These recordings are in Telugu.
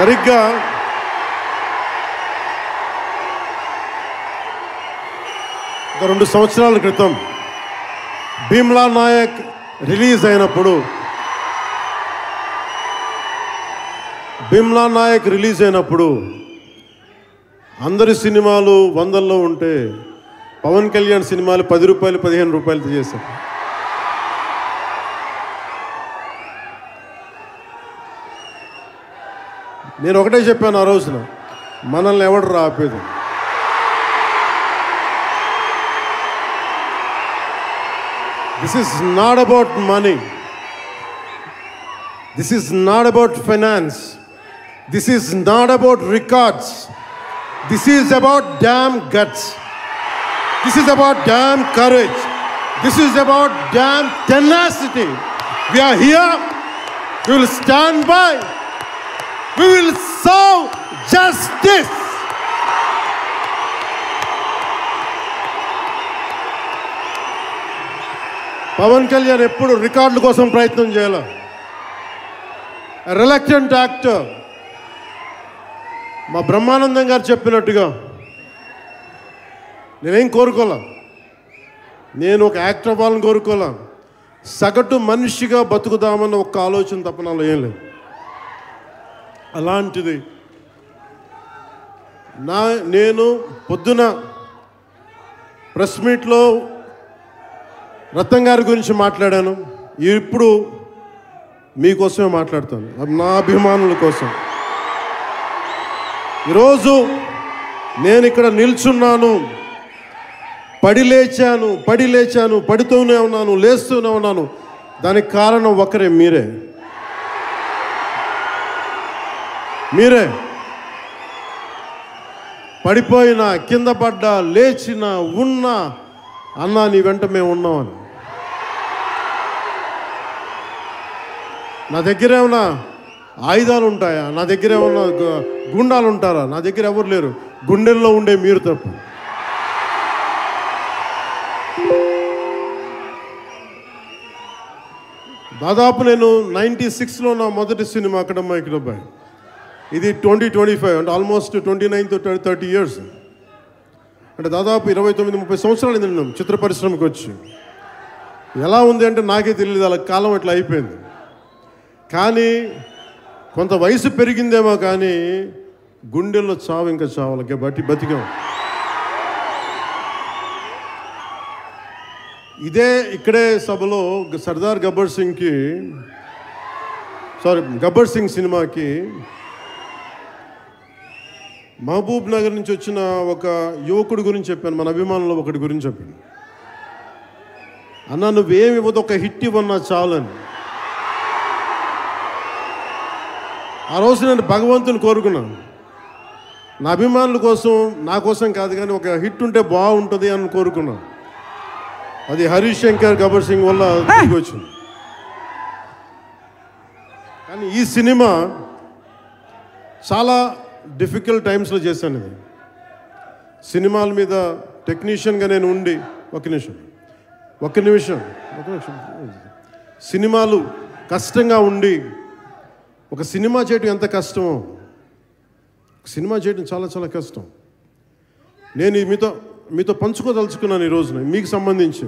సరిగ్గా ఒక 2 సంవత్సరాల క్రితం భీమ్లా నాయక్ రిలీజ్ అయినప్పుడు అందరి సినిమాలు 100లో ఉంటే పవన్ కళ్యాణ్ సినిమాలు 10 రూపాయలు 15 రూపాయలతో చేశారు. నేను ఒకటే చెప్పాను ఆ రోజున, మనల్ని ఎవడు రాపేది. This is not about money. This is not about finance. This is not about records. This is about damn guts. This is about damn courage. This is about damn tenacity. We are here. We will stand by. We will serve justice. Pawan Kalyan ఎప్పుడు రికార్డుల కోసం ప్రయత్నం చేయాల. Reluctant actor. మా బ్రహ్మానందం గారు చెప్పినట్టుగా నేనేం కోరుకోలే, నేను ఒక యాక్టర్ అవ్వాలని కోరుకోలే, సగటు మనిషిగా బతుకుదామన్న ఒక్క ఆలోచన తప్ప నాలో ఏం లేదు. అలాంటిది నేను పొద్దున ప్రెస్ మీట్లో రత్నం గారి గురించి మాట్లాడాను. ఇప్పుడు మీకోసమే మాట్లాడతాను, నా అభిమానుల కోసం. ఈరోజు నేను ఇక్కడ నిల్చున్నాను, పడి లేచాను, పడుతూనే ఉన్నాను, లేస్తూనే ఉన్నాను. దానికి కారణం ఒకరే, మీరే. పడిపోయినా, కింద పడ్డా, లేచినా, ఉన్నా, అన్నా నీ వెంట మేము ఉన్నామని. నా దగ్గర ఏమన్నా ఆయుధాలు ఉంటాయా? నా దగ్గర ఏమన్నా గుండాలు ఉంటారా? నా దగ్గర ఎవరు లేరు, గుండెల్లో ఉండే మీరు తప్ప. దాదాపు నేను 96లో నా మొదటి సినిమా అక్కడమ్మాయి అబ్బాయి. ఇది 2025 అంటే ఆల్మోస్ట్ 29 to 30 years. అంటే దాదాపు 29-30 సంవత్సరాలు నేను చిత్ర పరిశ్రమకు వచ్చి. ఎలా ఉంది అంటే నాకే తెలియదు, అలా కాలం అట్లా అయిపోయింది. కానీ కొంత వయసు పెరిగిందేమో కానీ గుండెల్లో చావు ఇంకా చావాలి, బతికాం. ఇక్కడే సభలో గబ్బర్ సింగ్ సినిమాకి మహబూబ్ నగర్ నుంచి వచ్చిన ఒక యువకుడి గురించి చెప్పాను, మన అభిమానులు ఒకటి గురించి చెప్పాను. అన్నా నువ్వేమి ఇవ్వదు, ఒక హిట్ ఇవ్వన్నా చాలని. ఆ రోజు నేను భగవంతుని కోరుకున్నాను, నా అభిమానుల కోసం, నా కోసం కాదు కానీ ఒక హిట్ ఉంటే బాగుంటుంది అని కోరుకున్నాను. అది హరీష్ శంకర్ గబ్బర్ సింగ్ వల్ల తిరిగి వచ్చింది. కానీ ఈ సినిమా చాలా డిఫికల్ట్ టైమ్స్లో చేశాను. ఇది సినిమాల మీద టెక్నీషియన్గా నేను ఉండి ఒక నిమిషం సినిమాలు కష్టంగా ఉండి, ఒక సినిమా చేయటం ఎంత కష్టమో, సినిమా చేయటం చాలా చాలా కష్టం. నేను మీతో పంచుకోదలుచుకున్నాను ఈ రోజున. మీకు సంబంధించి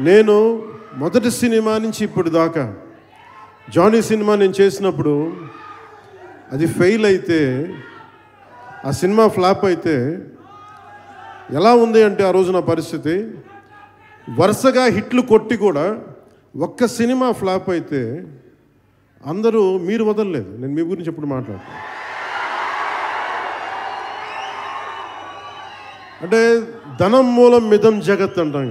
నేను మొదటి సినిమా నుంచి ఇప్పుడు దాకా జానీ సినిమా నేను చేసినప్పుడు అది ఫెయిల్ అయితే, ఆ సినిమా ఫ్లాప్ అయితే ఎలా ఉంది అంటే ఆ రోజు నా పరిస్థితి, వరుసగా హిట్లు కొట్టి కూడా ఒక్క సినిమా ఫ్లాప్ అయితే అందరూ మీరు వదలలేదు. నేను మీ గురించి ఎప్పుడు మాట్లాడతాను అంటే ధనం మూలం మిదం జగత్ అంటాం.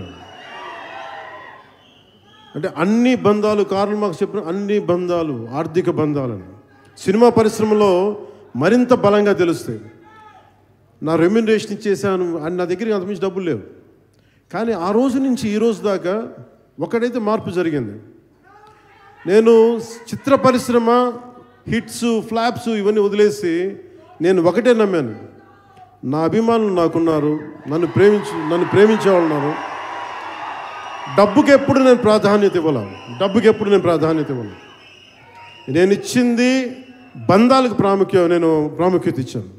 అంటే అన్ని బంధాలు, కార్ల్ మార్క్స్ చెప్పిన అన్ని బంధాలు ఆర్థిక బంధాలని సినిమా పరిశ్రమలో మరింత బలంగా తెలుస్తాయి. నా రెమ్యునరేషన్ ఇచ్చేసాను అని నా దగ్గర అంతమించి డబ్బులు లేవు. కానీ ఆ రోజు నుంచి ఈ రోజు దాకా ఒకటైతే మార్పు జరిగింది. నేను చిత్ర పరిశ్రమ హిట్స్ ఫ్లాప్స్ ఇవన్నీ వదిలేసి నేను ఒకటే నమ్మాను, నా అభిమానులు నాకున్నారు, నన్ను ప్రేమించేవాళ్ళు ఉన్నారు. డబ్బుకి ఎప్పుడు నేను ప్రాధాన్యత ఇవ్వను. నేను ఇచ్చింది బంధాలకు నేను ప్రాముఖ్యత ఇచ్చాను.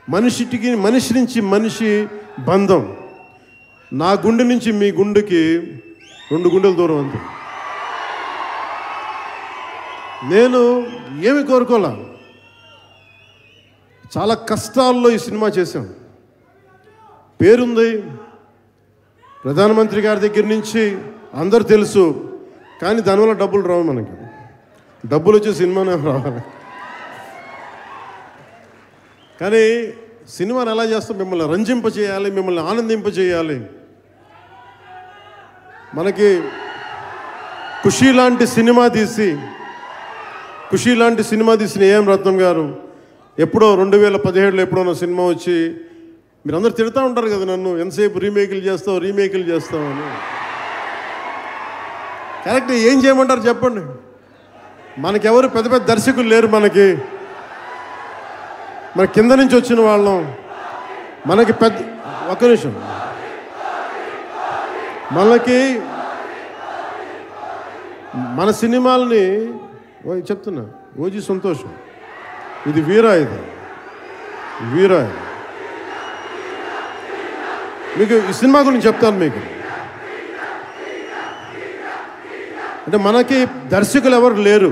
మనిషి నుంచి మనిషి బంధం. నా గుండె నుంచి మీ గుండెకి 2 గుండెల దూరం అంతే. నేను ఏమి కోరుకోలే, చాలా కష్టాల్లో ఈ సినిమా చేశాం. పేరుంది, ప్రధానమంత్రి గారి దగ్గర నుంచి అందరూ తెలుసు, కానీ దానివల్ల డబ్బులు రావు. మనకి డబ్బులు వచ్చే సినిమానే రావాలి. కానీ సినిమాని ఎలా చేస్తాం? మిమ్మల్ని రంజింపజేయాలి, మిమ్మల్ని ఆనందింపజేయాలి. మనకి ఖుషీ లాంటి సినిమా తీసిన ఏఎం రత్నం గారు ఎప్పుడో 2017లో ఎప్పుడో సినిమా వచ్చి మీరందరూ తిడతా ఉంటారు కదా నన్ను, ఎంతసేపు రీమేకులు చేస్తావు అని. కరెక్ట్, ఏం చేయమంటారు చెప్పండి? మనకెవరు పెద్ద పెద్ద దర్శకులు లేరు. మన కింద నుంచి వచ్చిన వాళ్ళం. మనకి ఒక్క నిమిషం, మన సినిమాలని చెప్తున్నా, ఓజీ సంతోషం, ఇది వీరా, మీకు ఈ సినిమా గురించి చెప్తాను మీకు. అంటే మనకి దర్శకులు ఎవరు లేరు.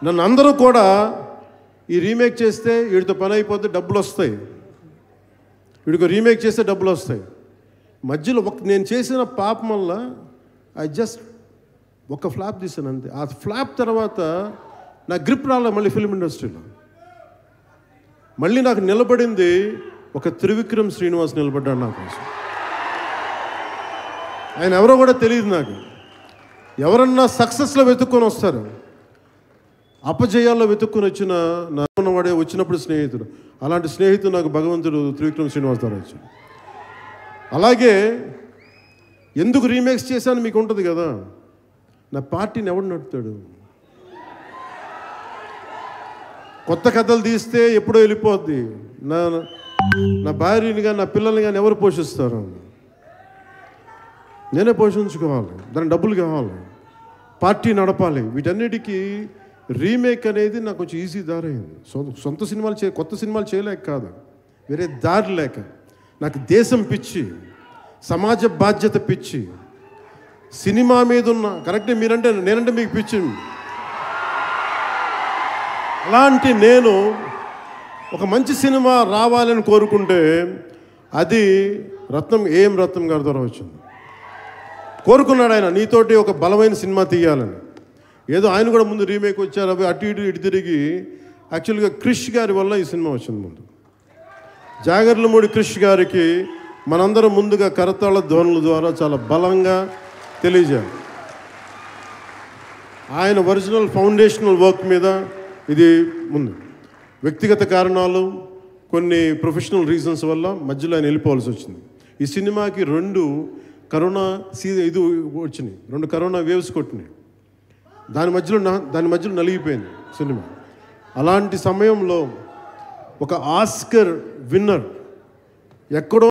నన్ను అందరూ కూడా ఈ రీమేక్ చేస్తే వీడితో పని అయిపోతే డబ్బులు వస్తాయి, వీడికి రీమేక్ చేస్తే డబ్బులు వస్తాయి. మధ్యలో నేను చేసిన పాపం వల్ల ఒక ఫ్లాప్ తీసాను అంతే. ఆ ఫ్లాప్ తర్వాత నా గ్రిప్ రాలే మళ్ళీ ఫిల్మ్ ఇండస్ట్రీలో. మళ్ళీ నాకు నిలబడింది ఒక త్రివిక్రమ్ శ్రీనివాస్ నిలబడ్డాడు నా కోసం. ఆయన ఎవరో కూడా తెలియదు నాకు. ఎవరన్నా సక్సెస్లో వెతుక్కొని వస్తారు, అపజయాల్లో వెతుక్కుని వాడే వచ్చినప్పుడు స్నేహితుడు. అలాంటి స్నేహితుడు నాకు భగవంతుడు త్రివిక్రమ్ శ్రీనివాస్ ద్వారా వచ్చాడు. అలాగే ఎందుకు రీమేక్స్ చేశాను మీకు ఉంటుంది కదా. నా పార్టీని ఎవడు నడుపుతాడు? కొత్త కథలు తీస్తే ఎప్పుడో వెళ్ళిపోద్ది. నా భార్యని కానీ నా పిల్లల్ని కానీ ఎవరు పోషిస్తారు? నేనే పోషించుకోవాలి, దానికి డబ్బులు కావాలి, పార్టీ నడపాలి. వీటన్నిటికీ రీమేక్ అనేది నాకు కొంచెం ఈజీ దారి అయింది. సొంత సినిమాలు కొత్త సినిమాలు చేయలేక కాదు, వేరే దారి లేక. నాకు దేశం పిచ్చి, సమాజ బాధ్యత పిచ్చి, సినిమా మీద ఉన్న కరెక్టే. నేనంటే మీకు పిచ్చి. అలాంటి నేను ఒక మంచి సినిమా రావాలని కోరుకుంటే అది ఏఎం రత్నం గారి ద్వారా వచ్చింది. కోరుకున్నాడు ఆయన, నీతోటి ఒక బలమైన సినిమా తీయాలని. ఏదో ఆయన కూడా ముందు రీమేక్ వచ్చారు, అవి అటు ఇటు తిరిగి యాక్చువల్గా క్రిష్ గారి వల్ల ఈ సినిమా వచ్చింది. ముందు జాగర్లమూడి క్రిష్ గారికి మనందరం ముందుగా కరతాళ ధ్వనుల ద్వారా చాలా బలంగా తెలియజేయాలి. ఆయన ఒరిజినల్ ఫౌండేషనల్ వర్క్ మీద ఇది ముందు. వ్యక్తిగత కారణాలు, కొన్ని ప్రొఫెషనల్ రీజన్స్ వల్ల మధ్యలో ఆయన వెళ్ళిపోవాల్సి వచ్చింది. ఈ సినిమాకి 2 కరోనా ఇది వచ్చినాయి, 2 కరోనా వేవ్స్ కొట్టినాయి. దాని మధ్యలో నలిగిపోయింది సినిమా. అలాంటి సమయంలో ఒక ఆస్కర్ విన్నర్ ఎక్కడో